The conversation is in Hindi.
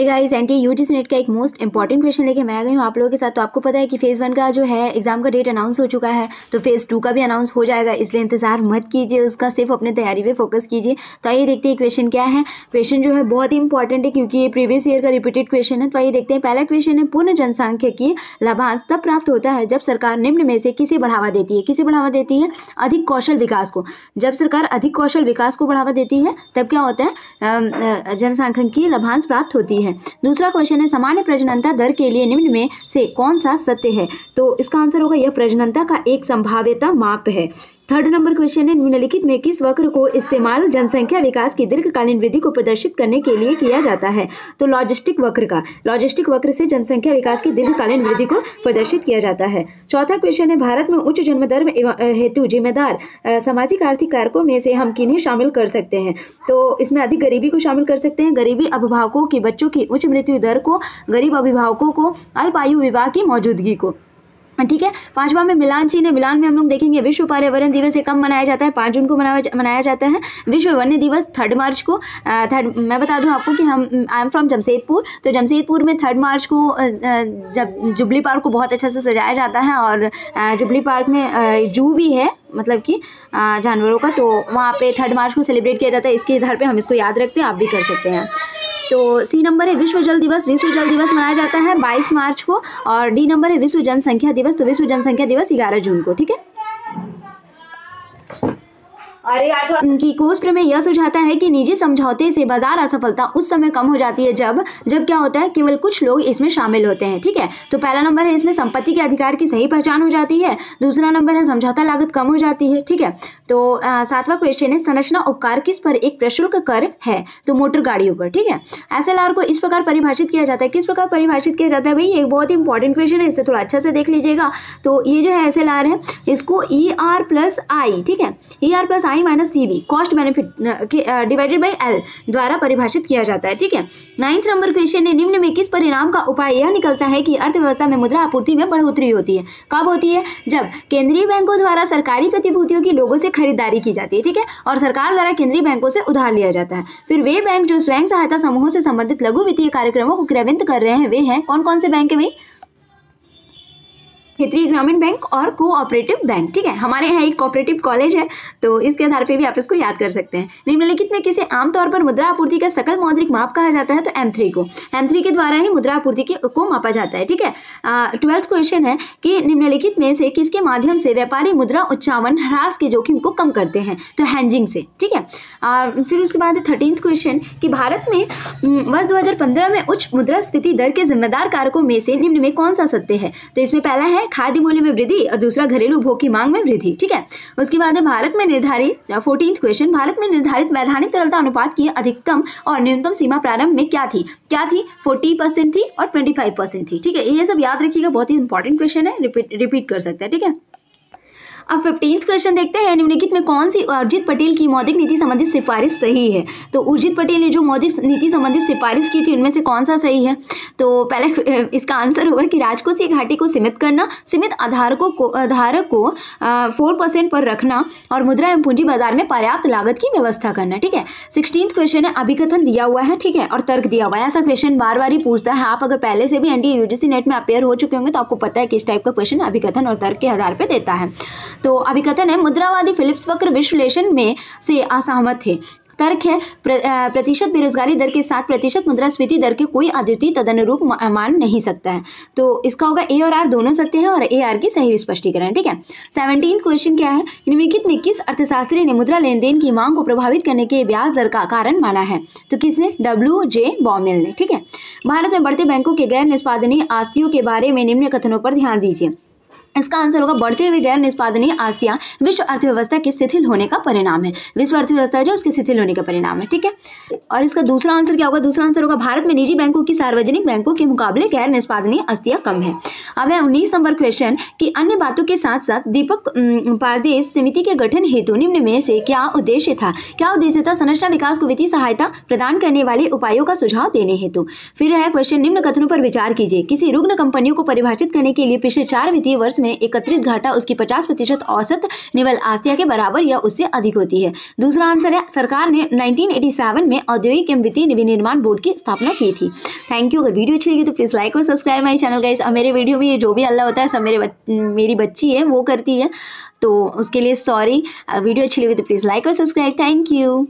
गाइस, एनटीए यूजीसी नेट का एक मोस्ट इंपॉर्टेंट क्वेश्चन लेके मैं आ गई हूँ आप लोगों के साथ। तो आपको पता है कि फेज़ 1 का जो है एग्जाम का डेट अनाउंस हो चुका है, तो फेज़ 2 का भी अनाउंस हो जाएगा, इसलिए इंतजार मत कीजिए उसका, सिर्फ अपने तैयारी पे फोकस कीजिए। तो आइए देखते हैं क्वेश्चन क्या है। क्वेश्चन जो है बहुत ही इंपॉर्टेंट है क्योंकि ये प्रीवियस ईयर का रिपीटेड क्वेश्चन है। तो आइए देखते हैं। पहला क्वेश्चन है, पूर्ण जनसांख्यिकीय लाभांश तब प्राप्त होता है जब सरकार निम्न में से किसे बढ़ावा देती है। किसे बढ़ावा देती है? अधिक कौशल विकास को। जब सरकार अधिक कौशल विकास को बढ़ावा देती है तब क्या होता है? जनसांख्यिकीय लाभांश प्राप्त होती है। दूसरा क्वेश्चन है, सामान्य प्रजननता दर के लिए निम्न में से कौन सा सत्य है? तो इसका आंसर होगा यह प्रजननता का एक संभाव्यता माप है। थर्ड नंबर क्वेश्चन है, निम्नलिखित में किस वक्र को इस्तेमाल जनसंख्या विकास की दीर्घकालीन वृद्धि को प्रदर्शित करने के लिए किया जाता है? तो लॉजिस्टिक वक्र का। लॉजिस्टिक वक्र से जनसंख्या विकास की दीर्घकालीन वृद्धि को प्रदर्शित किया जाता है। चौथा क्वेश्चन है, भारत में उच्च जन्म दर हेतु जिम्मेदार सामाजिक आर्थिक कारकों में से हम किन्हें शामिल कर सकते हैं? तो इसमें अधिक गरीबी को शामिल कर सकते हैं, गरीबी अभिभावकों की बच्चों की उच्च मृत्यु दर को, गरीब अभिभावकों को, अल्पायु विवाह की मौजूदगी को। ठीक है। पांचवा में मिलान चिन्ह है। मिलान में हम लोग देखेंगे विश्व पर्यावरण दिवस कब मनाया जाता है? 5 जून को मनाया जाता है। विश्व वन्य दिवस 3 मार्च को। मैं बता दूं आपको कि आई एम फ्रॉम जमशेदपुर, तो जमशेदपुर में 3 मार्च को जब जुबली पार्क को बहुत अच्छा से सजाया जाता है और जुबली पार्क में जू भी है, मतलब कि जानवरों का, तो वहाँ पे 3 मार्च को सेलिब्रेट किया जाता है। इसके आधार पे हम इसको याद रखते हैं, आप भी कर सकते हैं। तो सी नंबर है, विश्व जल दिवस। विश्व जल दिवस मनाया जाता है 22 मार्च को। और डी नंबर है, विश्व जनसंख्या दिवस। तो विश्व जनसंख्या दिवस 11 जून को। ठीक है। अरे यार, थोड़ा उनकी कोष प्रमेय यह सुझाता है कि निजी समझौते से बाजार असफलता उस समय कम हो जाती है जब क्या होता है, केवल कुछ लोग इसमें शामिल होते हैं। ठीक है। तो पहला नंबर है, इसमें संपत्ति के अधिकार की सही पहचान हो जाती है। दूसरा नंबर है, समझौता लागत कम हो जाती है। ठीक है। तो 7वां क्वेश्चन है, संरचना उपकार किस पर एक प्रशुल्क कर है? तो मोटर गाड़ियों पर। ठीक है। SLR को इस प्रकार परिभाषित किया जाता है। किस प्रकार परिभाषित किया जाता है भाई? एक बहुत ही इंपॉर्टेंट क्वेश्चन है, इसे थोड़ा अच्छा से देख लीजिएगा। तो ये जो है SLR है, इसको ER+I, ठीक है, ER+I - CB, cost benefit divided by L द्वारा परिभाषित किया जाता है। ठीक है। 9th नंबर क्वेश्चन है, निम्न में किस परिणाम का उपाय यह निकलता है कि अर्थव्यवस्था में मुद्रा आपूर्ति में बढ़ोतरी होती है? कब होती है? जब केंद्रीय बैंकों द्वारा सरकारी प्रतिभूतियों की लोगों से खरीदारी की जाती है। ठीक है। और सरकार द्वारा केंद्रीय बैंकों से उधार लिया जाता है। फिर वे बैंक जो स्वयं सहायता समूहों से संबंधित लघु वित्तीय कार्यक्रमों को क्रियान्वित कर रहे हैं, वे हैं कौन कौन से बैंक है भाई? क्षेत्रीय ग्रामीण बैंक और कोऑपरेटिव बैंक। ठीक है। हमारे यहाँ एक कोऑपरेटिव कॉलेज है, तो इसके आधार पे भी आप इसको याद कर सकते हैं। निम्नलिखित में किसे आमतौर पर मुद्रा आपूर्ति का सकल मौद्रिक माप कहा जाता है? तो M3 को। M3 के द्वारा ही मुद्रा आपूर्ति को मापा जाता है। ठीक है। 12th क्वेश्चन है कि निम्नलिखित में से किसके माध्यम से व्यापारी मुद्रा उच्चावन ह्रास के जोखिम को कम करते हैं? तो हेजिंग से। ठीक है। फिर उसके बाद 13th क्वेश्चन कि भारत में वर्ष 2015 में उच्च मुद्रास्फीति दर के जिम्मेदार कारकों में से निम्न में कौन सा सत्य है? तो इसमें पहला है खाद्य मूल्य में वृद्धि और दूसरा घरेलू उपभोग की मांग में वृद्धि। ठीक है। उसके बाद है भारत में निर्धारित 14th क्वेश्चन, भारत में निर्धारित वैधानिक तरलता अनुपात की अधिकतम और न्यूनतम सीमा प्रारंभ में क्या थी? 40% थी और 25% थी। ठीक है। ये सब याद रखिएगा, बहुत ही इंपॉर्टेंट क्वेश्चन है, रिपीट कर सकते हैं। ठीक है। अब 15th क्वेश्चन देखते हैं, निम्नलिखित में कौन सी उर्जित पटेल की मौद्रिक नीति संबंधित सिफारिश सही है? तो उर्जित पटेल ने जो मौद्रिक नीति संबंधित सिफारिश की थी उनमें से कौन सा सही है? तो पहले इसका आंसर होगा कि राजकोषीय घाटे को सीमित करना, सीमित आधारकों को 4% पर रखना और मुद्रा एवं पूंजी बाजार में पर्याप्त लागत की व्यवस्था करना। ठीक है। 16th क्वेश्चन है, अभिकथन दिया हुआ है, ठीक है, और तर्क दिया हुआ है। ऐसा क्वेश्चन बार बार ही पूछता है। आप अगर पहले से भी एनडीए यूजीसी नेट में अपेयर हो चुके होंगे तो आपको पता है किस टाइप का क्वेश्चन अभिकथन और तर्क के आधार पर देता है। तो अभिकथन है, मुद्रावादी फिलिप्स वक्र विश्लेषण में से असहमत थे। तर्क है, प्रतिशत बेरोजगारी दर के 7% मुद्रास्फीति दर के कोई अद्वितीय तदनुरूप मान नहीं सकता है। तो इसका होगा A और R दोनों सत्य है और AR की सही स्पष्टीकरण। ठीक है। 17th क्वेश्चन क्या है, निम्नलिखित में किस अर्थशास्त्री ने मुद्रा लेन देन की मांग को प्रभावित करने के ब्याज दर का कारण माना है? तो किसने? WJ बॉमिल ने। ठीक है। भारत में बढ़ते बैंकों के गैर निष्पादनीय आस्तियों के बारे में निम्न कथनों पर ध्यान दीजिए। इसका आंसर होगा, बढ़ते हुए गैर निष्पादनीय आस्तियां विश्व अर्थव्यवस्था के शिथिल होने का परिणाम है। विश्व अर्थव्यवस्था जो उसके शिथिल होने का परिणाम है। ठीक है। और इसका दूसरा आंसर क्या होगा? दूसरा आंसर होगा, भारत में निजी बैंकों की सार्वजनिक बैंकों के मुकाबले गैर निष्पादनीय आस्तियां कम है। अब है 19 नंबर क्वेश्चन कि अन्य बातों के साथ साथ दीपक पारदेश समिति के गठन हेतु निम्न में से क्या उद्देश्य था? क्या उद्देश्य था? संरचना विकास को वित्तीय सहायता प्रदान करने वाले उपायों का सुझाव देने हेतु। फिर है क्वेश्चन, निम्न कथनों पर विचार कीजिए। किसी रुग्ण कंपनियों को परिभाषित करने के लिए पिछले 4 वित्तीय वर्ष में एकत्रित घाटा उसकी 50% औसत निवल आस्तिया के बराबर या उससे अधिक होती है। दूसरा आंसर है सरकार ने 1987 में औद्योगिक एवं वित्तीय विनिर्माण बोर्ड की स्थापना की थी। Thank you. अगर वीडियो अच्छी लगी तो प्लीज़ लाइक और सब्सक्राइब माई चैनल गाइस। अब मेरे वीडियो में ये जो भी हल्ला होता है सब मेरी बच्ची है वो करती है, तो उसके लिए सॉरी। वीडियो अच्छी लगी तो प्लीज़ लाइक और सब्सक्राइब। Thank you.